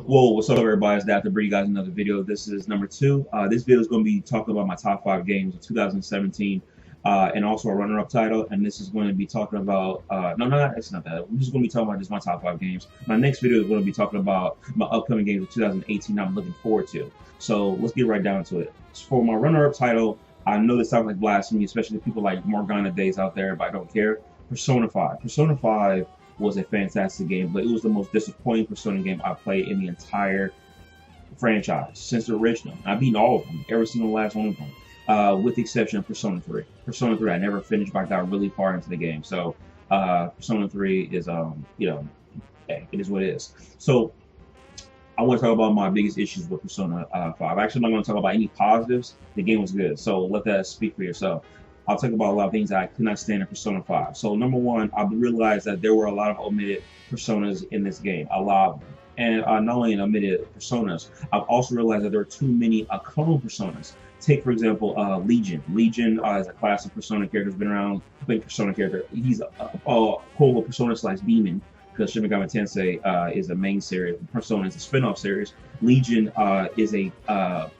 Whoa, what's up, everybody? It's Dr. Bree, guys. Another video. This is number two. This video is going to be talking about my top five games of 2017, and also a runner-up title. And this is going to be talking about no, it's not that. We're just going to be talking about just my top five games. My next video is going to be talking about my upcoming games of 2018. I'm looking forward to. So let's get right down to it. For my runner-up title, I know this sounds like blasphemy, especially people like Morgana Days out there, but I don't care. Persona 5. Persona 5 was a fantastic game, but it was the most disappointing Persona game I played in the entire franchise since the original. I've beaten all of them, every single last one of them, with the exception of Persona 3. Persona 3, I never finished, but I got really far into the game. So Persona 3 is, hey, it is what it is. So I want to talk about my biggest issues with Persona 5. Actually, I'm not going to talk about any positives. The game was good, so let that speak for yourself. I'll talk about a lot of things that I could not stand in Persona 5. So number one, I realized that there were a lot of omitted personas in this game, a lot of them. And not only omitted personas, I've also realized that there are too many clone personas. Take, for example, Legion. Legion is a class of Persona character who's been around, big Persona character. He's a quote Persona / demon, because Shin Megami Tensei is the main series. Persona is a spin-off series. Legion is a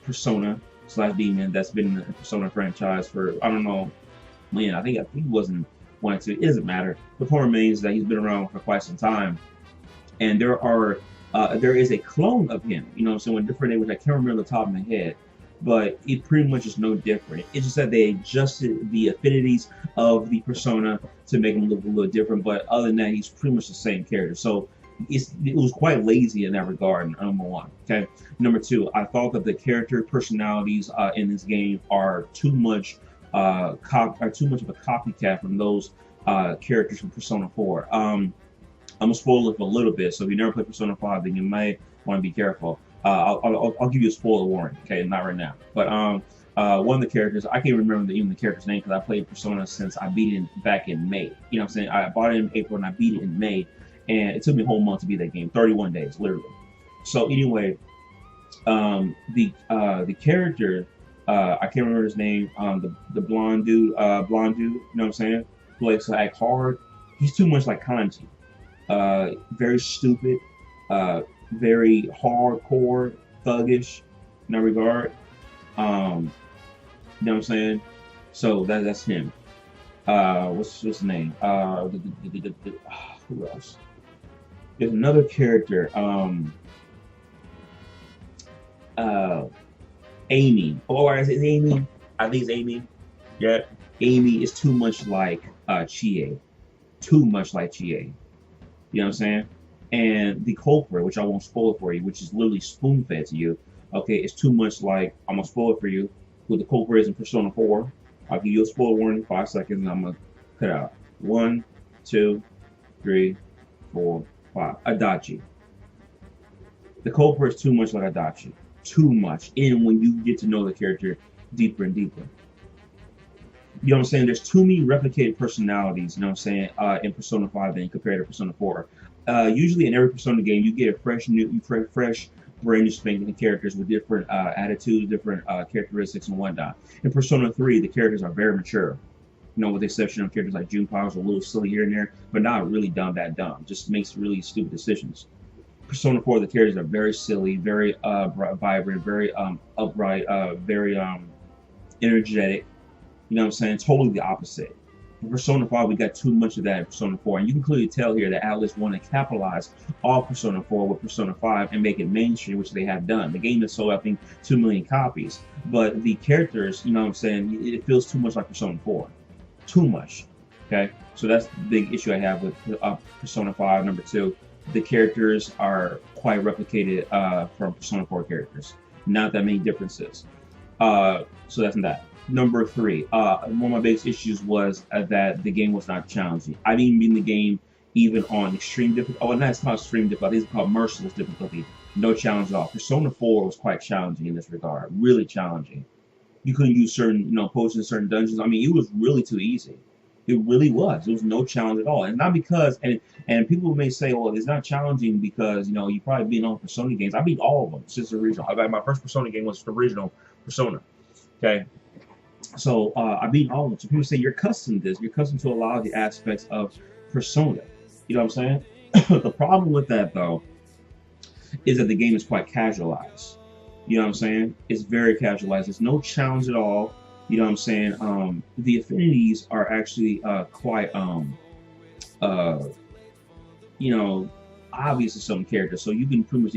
Persona / demon that's been in the Persona franchise for, I don't know, man, I think he wasn't one or two. It doesn't matter. The point remains that he's been around for quite some time, and there is a clone of him, you know, so in different name, which I can't remember the top of my head, but it pretty much is no different. It's just that they adjusted the affinities of the persona to make him look a little different, but other than that, he's pretty much the same character. So it was quite lazy in that regard, number one. Okay, number two, I thought that the character personalities in this game are too much of a copycat from those characters from Persona 4. I'm gonna spoil it for a little bit, so if you never played Persona 5, then you may want to be careful. I'll give you a spoiler warning. Okay, not right now, but one of the characters, I can't remember even the character's name because I played Persona since I beat it back in May. You know what I'm saying? I bought it in April and I beat it in May. And it took me a whole month to beat that game, 31 days, literally. So anyway, the character, I can't remember his name, the blonde dude, you know what I'm saying? Who likes to act hard. He's too much like Kanji. Very stupid, very hardcore, thuggish in that regard. You know what I'm saying? So that's him. What's his name? Who else? There's another character, Amy. Oh, is it Amy? I think it's Amy. Yeah, Amy is too much like Chie. Too much like Chie. You know what I'm saying? And the culprit, which I won't spoil it for you, which is literally spoon-fed to you, okay, it's too much like, I'm going to spoil it for you, who the culprit is in Persona 4. I'll give you a spoiler warning, 5 seconds, and I'm going to cut out. 1, 2, 3, 4, 5. Adachi. The culprit is too much like Adachi. Too much. And when you get to know the character deeper and deeper. You know what I'm saying? There's too many replicated personalities, you know what I'm saying, in Persona 5 than compared to Persona 4. Usually in every Persona game, you get a fresh brand new spanking characters with different attitudes, different characteristics and whatnot. In Persona 3, the characters are very mature. You know, with the exception of characters like Junpei, who's a little silly here and there, but not really that dumb. Just makes really stupid decisions. Persona 4, the characters are very silly, very vibrant, very upright, very energetic. You know what I'm saying? Totally the opposite. In Persona 5, we got too much of that in Persona 4. And you can clearly tell here that Atlus wanted to capitalize off Persona 4 with Persona 5 and make it mainstream, which they have done. The game has sold, I think, 2 million copies. But the characters, you know what I'm saying, it feels too much like Persona 4. Too much. Okay? So that's the big issue I have with Persona 5. Number 2, the characters are quite replicated from Persona 4 characters. Not that many differences. So that's that. Number 3, one of my biggest issues was that the game was not challenging. I didn't beat the game even on extreme difficulty. Oh, no, it's not extreme difficulty. It's called merciless difficulty. No challenge at all. Persona 4 was quite challenging in this regard. Really challenging. You couldn't use certain, you know, potions in certain dungeons. I mean, it was really too easy. It really was. There was no challenge at all. And not because, and people may say, well, it's not challenging because, you know, you probably beat all Persona games. I beat all of them since the original. My first Persona game was the original Persona. Okay? So I beat all of them. So people say you're accustomed to this. You're accustomed to a lot of the aspects of Persona. You know what I'm saying? The problem with that, though, is that the game is quite casualized. You know what I'm saying? It's very casualized. There's no challenge at all. You know what I'm saying? The affinities are actually quite uh, you know, obvious to some characters, so you can pretty much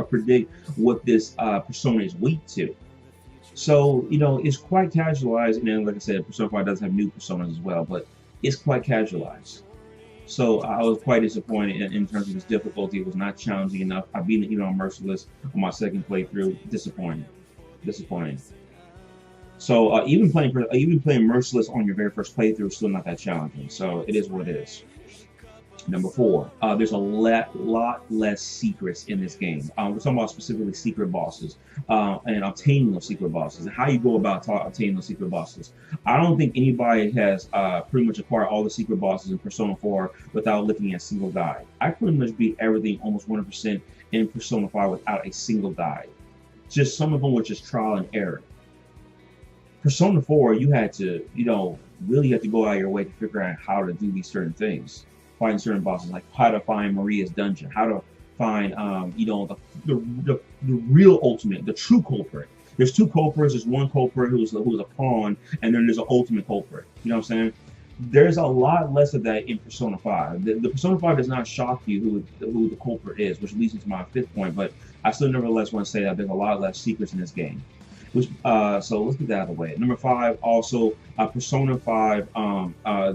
predict what this persona is weak to. So, it's quite casualized, and then, like I said, Persona 5 does have new personas as well, but it's quite casualized. So I was quite disappointed in terms of its difficulty. It was not challenging enough. I beat it even on Merciless on my second playthrough. Disappointing, disappointing. So even playing Merciless on your very first playthrough is still not that challenging. So it is what it is. Number four, there's a lot less secrets in this game. We're talking about specifically secret bosses and obtaining those secret bosses and how you go about obtaining those secret bosses. I don't think anybody has pretty much acquired all the secret bosses in Persona 4 without looking at a single guide. I pretty much beat everything almost 100% in Persona 5 without a single guide. Just some of them were just trial and error. Persona 4, you had to, really have to go out of your way to figure out how to do these certain things. Find certain bosses, like how to find Maria's dungeon, how to find, the real ultimate, the true culprit. There's two culprits. There's one culprit who's a pawn, and then there's an ultimate culprit. You know what I'm saying? There's a lot less of that in Persona 5. The Persona 5 does not shock you who the culprit is, which leads me to my fifth point. But I still nevertheless want to say that there's a lot less secrets in this game. So let's get that out of the way. Number 5, also Persona 5.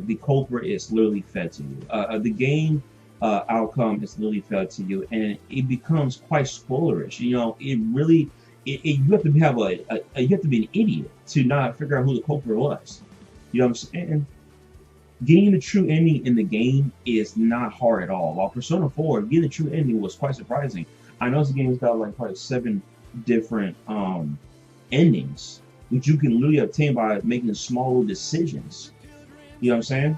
The culprit is literally fed to you. The game outcome is literally fed to you, and it becomes quite spoilerish. It really, you have to you have to be an idiot to not figure out who the culprit was. You know what I'm saying? Getting the true ending in the game is not hard at all. While Persona 4, getting the true ending was quite surprising. I know this game's got like probably 7 different endings, which you can literally obtain by making small decisions. You know what I'm saying?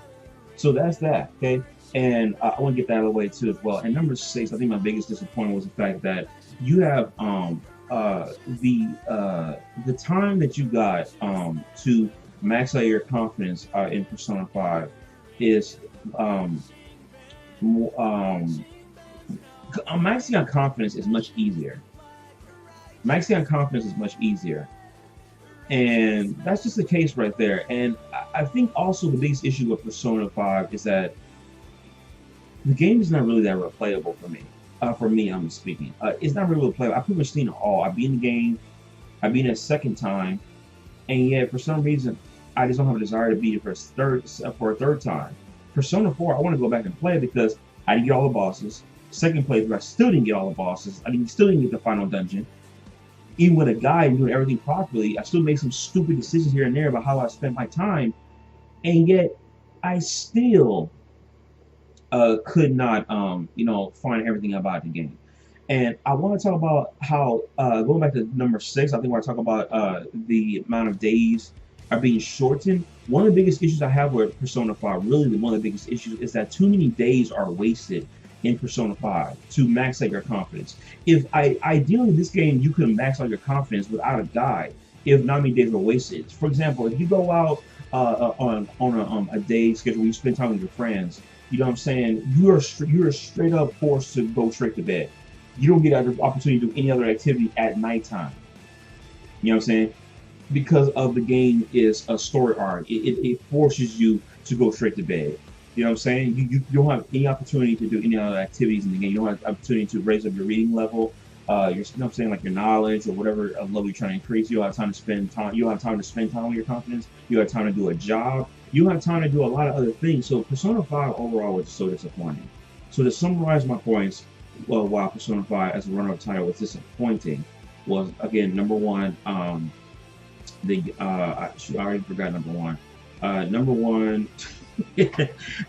So that's that, okay? And I want to get that out of the way too as well. And number 6, I think my biggest disappointment was the fact that you have the time that you got to max out your confidence in Persona 5 is maxing out confidence is much easier. Maxing out confidence is much easier. And that's just the case right there. And I think also the biggest issue with Persona 5 is that the game is not really that replayable for me. For me, I'm speaking. It's not really replayable. I've pretty much seen it all. I've been in the game. I've been it a second time. And yet, for some reason, I just don't have a desire to beat it for a third time. Persona 4, I want to go back and play it because I didn't get all the bosses. Second playthrough, I still didn't get all the bosses. Still didn't get the final dungeon. Even with a guide and doing everything properly, I still made some stupid decisions here and there about how I spent my time, and yet I still could not, find everything about the game. And I want to talk about how, going back to number 6, I think where I talk about the amount of days are being shortened. One of the biggest issues I have with Persona 5, really one of the biggest issues, is that too many days are wasted in Persona 5 to max out your confidence. Ideally in this game, you could max out your confidence without a guide if not many days were wasted. For example, if you go out on a day schedule where you spend time with your friends, you know what I'm saying, you are straight up forced to go straight to bed. You don't get an opportunity to do any other activity at nighttime. You know what I'm saying? Because of the game is a story arc. It forces you to go straight to bed. You know what I'm saying? You don't have any opportunity to do any other activities in the game. You don't have opportunity to raise up your reading level, you know what I'm saying, like your knowledge or whatever level you're trying to increase. You don't have time to spend time. You don't have time to spend time with your confidence. You don't have time to do a job. You don't have time to do a lot of other things. So Persona 5 overall was so disappointing. So to summarize my points, why Persona 5 as a runner-up title was disappointing was, again, number 1, I already forgot number 1. Number 1.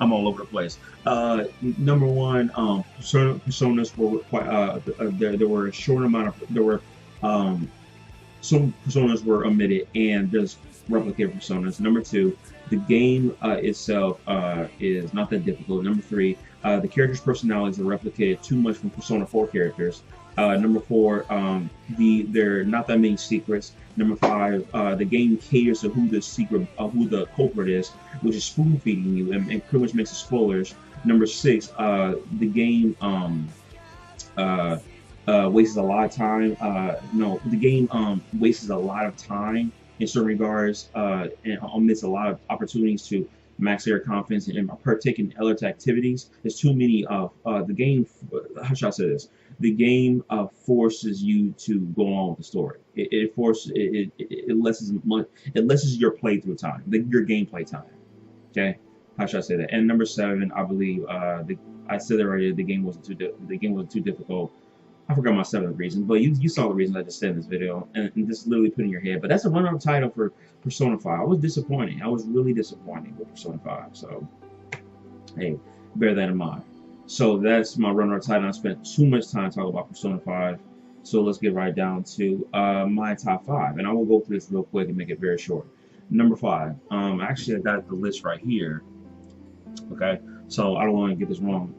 I'm all over the place. Number 1, personas were quite. There were a short amount of. Some personas were omitted, and there's replicated personas. Number 2, the game itself is not that difficult. Number 3, the characters' personalities are replicated too much from Persona 4 characters. Number 4, there are not that many secrets. Number 5, the game caters to who the culprit is, which is spoon feeding you and pretty much makes it spoilers. Number 6, the game wastes a lot of time. No, the game wastes a lot of time in certain regards, and omits a lot of opportunities to max your confidence and partake in other activities. There's too many of the game. How should I say this? The game forces you to go on with the story. It forces it lessens much. It lessens your playthrough time, your gameplay time. Okay, how should I say that? And number seven, I believe I said it already. The game wasn't too difficult. I forgot my seventh reason, but you saw the reasons I just said in this video, and this is literally put in your head. But that's a runner-up title for Persona 5. I was disappointed. I was really disappointed with Persona 5. So, hey, bear that in mind. So that's my runner-up title. I spent too much time talking about Persona 5. So let's get right down to my top 5, and I will go through this real quick and make it very short. Number 5. Actually, I got the list right here. Okay, so I don't want to get this wrong.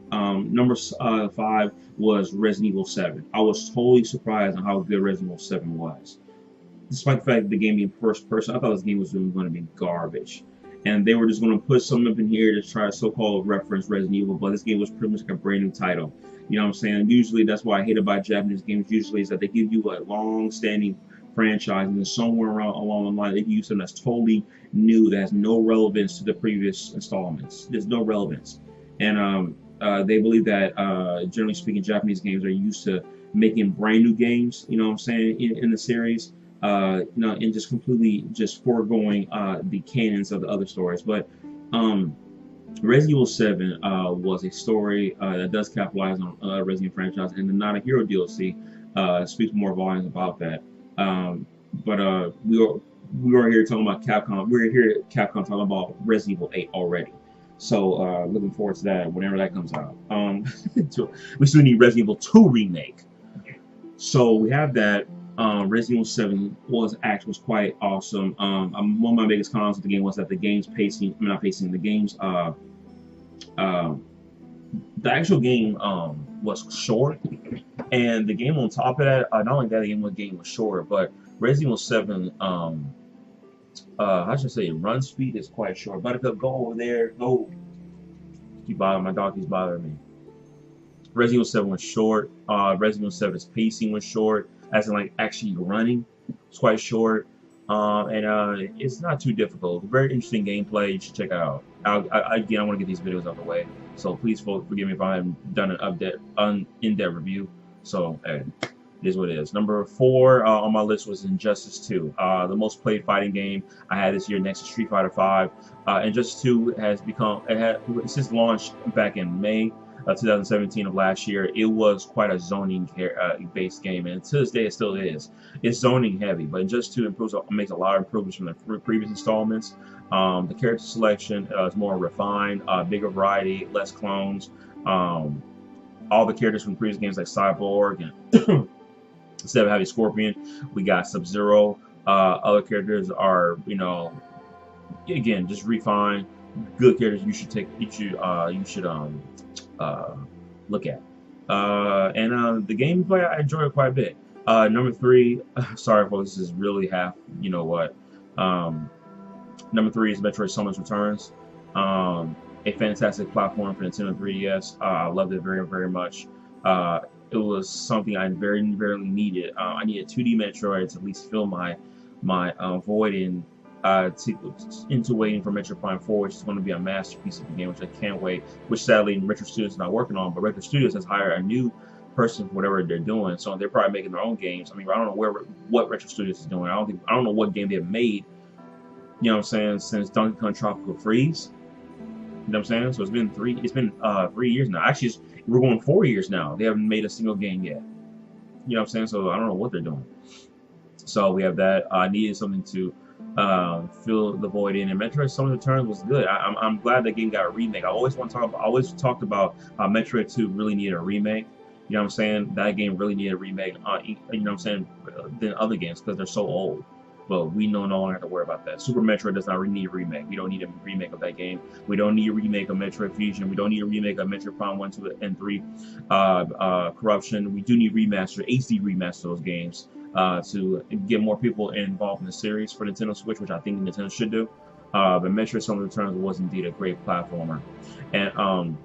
Number 5 was Resident Evil 7. I was totally surprised on how good Resident Evil 7 was. Despite the fact that the game being first person, I thought this game was going to be garbage. And they were just going to put something up in here to try to so-called reference Resident Evil, but this game was pretty much like a brand new title. You know what I'm saying? Usually, that's why I hate about Japanese games. Usually, is that they give you a long-standing franchise, and then somewhere around along the line, they give you something that's totally new that has no relevance to the previous installments. There's no relevance, and they believe that generally speaking, Japanese games are used to making brand new games. You know what I'm saying in the series. And just completely just foregoing the canons of the other stories. But Resident Evil 7 was a story that does capitalize on Resident Evil franchise, and the Not a Hero DLC speaks more volumes about that. But we are here talking about Capcom. We're here at Capcom talking about Resident Evil 8 already. So looking forward to that whenever that comes out. We still need Resident Evil 2 remake. So we have that. Resident Evil 7 was quite awesome. One of my biggest cons of the game was that the game's pacing, not pacing, the game's the actual game was short, and the game on top of that, not only that the game was short, but Resident Evil 7 how should I say, run speed is quite short. Buttercup, go over there, go. Keep bothering my dog, he's bothering me. Resident Evil 7 was short. Resident Evil 7's pacing was short, as in like actually running. It's quite short, and it's not too difficult. Very interesting gameplay. You should check it out. Again, I want to get these videos out of the way, so please forgive me if I haven't done an in-depth review. So hey, it is what it is. Number 4 on my list was Injustice 2, the most played fighting game I had this year, next to Street Fighter 5. Injustice 2 has become since launched back in May 2017 of last year. It was quite a zoning based game, and to this day it still is. It's zoning heavy, but Injustice 2 makes a lot of improvements from the previous installments. The character selection is more refined, bigger variety, less clones. All the characters from previous games like Cyborg, and instead of having Scorpion, we got Sub-Zero. Other characters are, again, just refined, good characters you should look at. And the gameplay, I enjoy it quite a bit. Number 3, sorry folks, this is really half, you know what. Number 3 is Metroid Samus Returns. A fantastic platform for Nintendo 3DS. I loved it very, very much. It was something I very needed. I needed 2D Metroid to at least fill my void into waiting for Metroid Prime 4, which is going to be a masterpiece of the game, which I can't wait. Which sadly Retro Studios is not working on, but Retro Studios has hired a new person for whatever they're doing, so they're probably making their own games. I mean, I don't know what Retro Studios is doing. I don't know what game they've made. You know what I'm saying? Since Donkey Kong Tropical Freeze. You know what I'm saying? So it's been 3 years now. Actually, we're going 4 years now. They haven't made a single game yet. You know what I'm saying? So I don't know what they're doing. So we have that. I needed something to fill the void in, and Metroid Samus Returns was good. I'm glad that game got a remake. I always talked about how Metroid 2 really needed a remake. You know what I'm saying? That game really needed a remake. You know what I'm saying? Than other games because they're so old. But we no longer have to worry about that. Super Metroid does not really need a remake. We don't need a remake of that game. We don't need a remake of Metroid Fusion. We don't need a remake of Metroid Prime 1, 2, and 3 Corruption. We do need HD remaster those games to get more people involved in the series for Nintendo Switch, which I think Nintendo should do. But Metroid Samus Returns was indeed a great platformer. And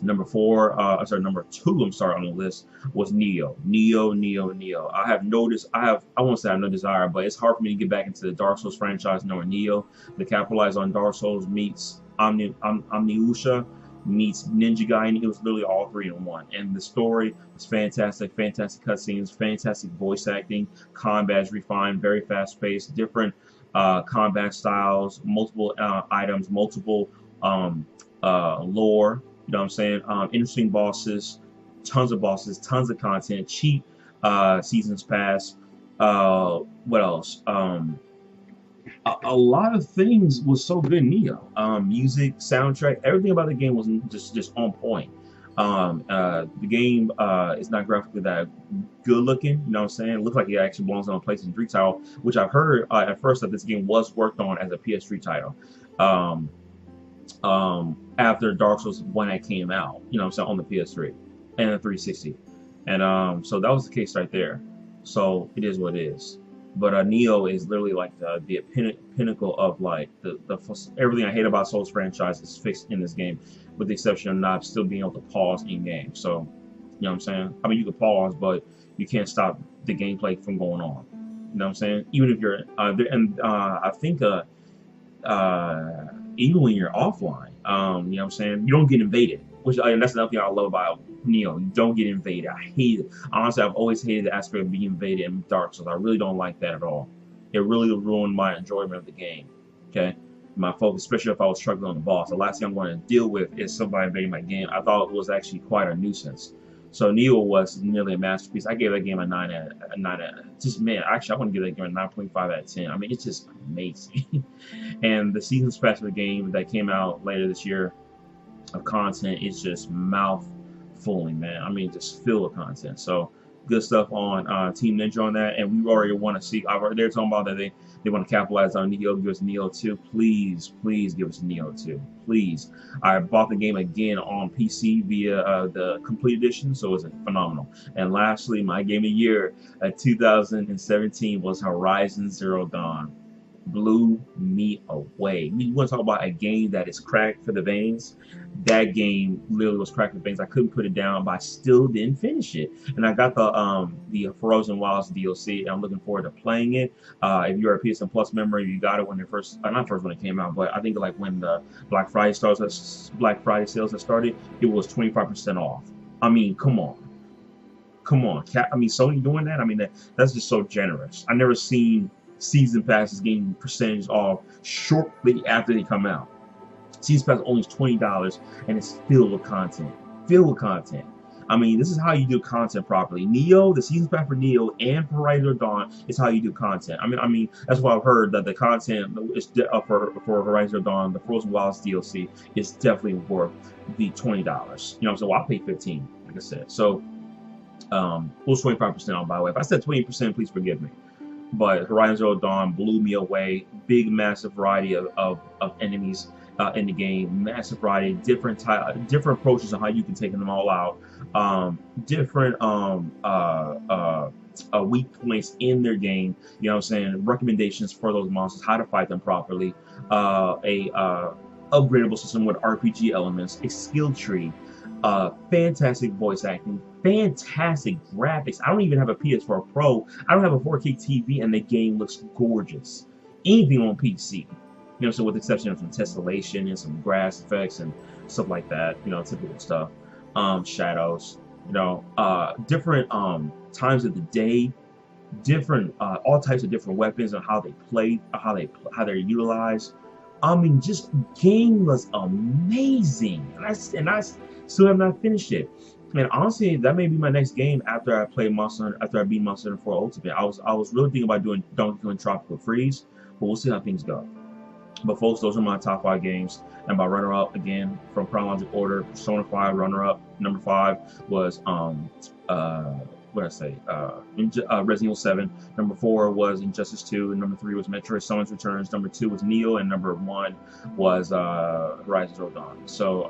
Number four, sorry, number two, I'm sorry, on the list was Neo. Neo. I have noticed, I won't say I have no desire, but it's hard for me to get back into the Dark Souls franchise knowing Neo. The capitalize on Dark Souls meets Omniusha meets Ninja Gaiden. It was literally all three in one. And the story was fantastic, fantastic cutscenes, fantastic voice acting, combat's refined, very fast paced, different combat styles, multiple items, multiple lore. You know what I'm saying? Interesting bosses, tons of content, cheap seasons pass. What else? A lot of things was so good in Neo. Music, soundtrack, everything about the game was just on point. The game is not graphically that good looking. You know what I'm saying? It looked like it actually belongs on a PlayStation 3 title, which I've heard at first that this game was worked on as a PS3 title. After Dark Souls 1 that came out, you know what I'm saying, on the PS3 and the 360. And so that was the case right there. So it is what it is. But Neo is literally like the pinnacle of like the everything I hate about Souls franchise is fixed in this game, with the exception of not still being able to pause in game. So, you know what I'm saying? I mean, you can pause, but you can't stop the gameplay from going on. You know what I'm saying? Even if you're there, and I think even when you're offline, you know what I'm saying, you don't get invaded, which that's another thing I love about Neo. You don't get invaded. I hate it. Honestly, I've always hated the aspect of being invaded in Dark Souls. I really don't like that at all. It really ruined my enjoyment of the game. Okay, my focus, especially if I was struggling on the boss. The last thing I'm going to deal with is somebody invading my game. I thought it was actually quite a nuisance. So Neo was nearly a masterpiece. I gave that game a 9 out of 9. Just man, actually, I want to give that game a 9.5 out of 10. I mean, it's just amazing. And the season pass of the game that came out later this year of content is just mouth-fulling, man. I mean, just filled with content. So good stuff on Team Ninja on that, and we already want to see. They're talking about that they want to capitalize on Neo. Give us Neo 2, please give us Neo 2, please. I bought the game again on PC via the Complete Edition, so it's phenomenal. And lastly, my game of the year 2017 was Horizon Zero Dawn. Blew me away. You want to talk about a game that is cracked for the veins? That game literally was cracked for the veins. I couldn't put it down, but I still didn't finish it. And I got the Frozen Wilds DLC, and I'm looking forward to playing it. If you're a PSN Plus member, you got it when it first, not first when it came out, but I think like when the Black Friday sales had started, it was 25% off. I mean, come on. I mean, Sony doing that? I mean, that's just so generous. I never seen season passes getting percentage off shortly after they come out. Season pass only is $20, and it's filled with content. I mean, this is how you do content properly. Neo, the season pass for Neo and for Horizon Zero Dawn is how you do content. I mean, that's why I've heard that the content is for Horizon Zero Dawn, the Frozen Wilds DLC is definitely worth the $20. You know what I'm saying? Well, I'll pay $15, like I said. So, it was 25% on, by the way. If I said 20%, please forgive me. But Horizon Zero Dawn blew me away. Big, massive variety of enemies in the game. Massive variety, different approaches on how you can take them all out. Different weak points in their game. You know what I'm saying? Recommendations for those monsters, how to fight them properly. Upgradable system with RPG elements. A skill tree. Fantastic voice acting, fantastic graphics. I don't even have a PS4 Pro. I don't have a 4K TV, and the game looks gorgeous. Anything on PC, you know, so with the exception of some tessellation and some grass effects and stuff like that, you know, typical stuff. Shadows, you know, different times of the day, different all types of different weapons and how they play, how they're utilized. I mean, just game was amazing, and I still have not finished it. And honestly, that may be my next game after I play after I beat Monster Hunter 4 Ultimate. I was really thinking about doing Donkey Kong Tropical Freeze, but we'll see how things go. But folks, those are my top 5 games. And my runner-up, again, from chronological order, Persona 5 runner-up. Number 5 was what did I say? Resident Evil 7. Number 4 was Injustice 2. And number 3 was Metroid Samus Returns. Number 2 was Neo. And number 1 was Horizon Zero Dawn. So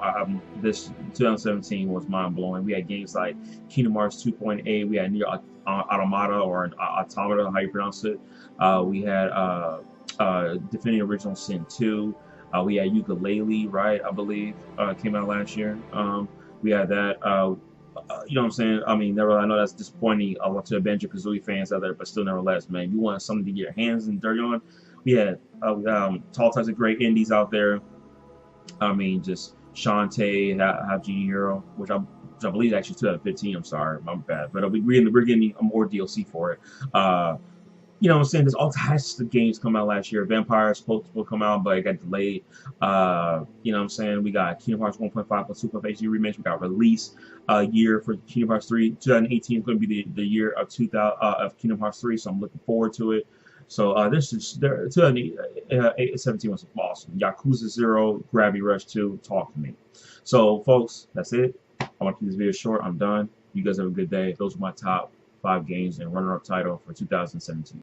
this 2017 was mind-blowing. We had games like Kingdom Hearts 2.8. We had Nier Automata, or Automata, how you pronounce it. We had Defending Original Sin 2. We had Yooka-Laylee, right? I believe came out last year. We had that. You know what I'm saying? I mean, never. I know that's disappointing to the Banjo-Kazooie fans out there, but still, nevertheless, man, you want something to get your hands and dirty on. We had tall types of great indies out there. I mean, just Shantae, have Genie Hero, which I believe is actually 2015. I'm sorry, my bad, but we're getting more DLC for it. You know what I'm saying? There's all types of games come out last year. Vampire is supposed to come out, but it got delayed. You know what I'm saying? We got Kingdom Hearts 1.5 plus 2 HD remix. We got release year for Kingdom Hearts 3. 2018 is going to be the year of 2000 of Kingdom Hearts 3, so I'm looking forward to it. So this is 2017 was awesome. Yakuza 0, Gravity Rush 2, talk to me. So folks, that's it. I want to keep this video short. I'm done. You guys have a good day. Those are my top 5 games and runner-up title for 2017.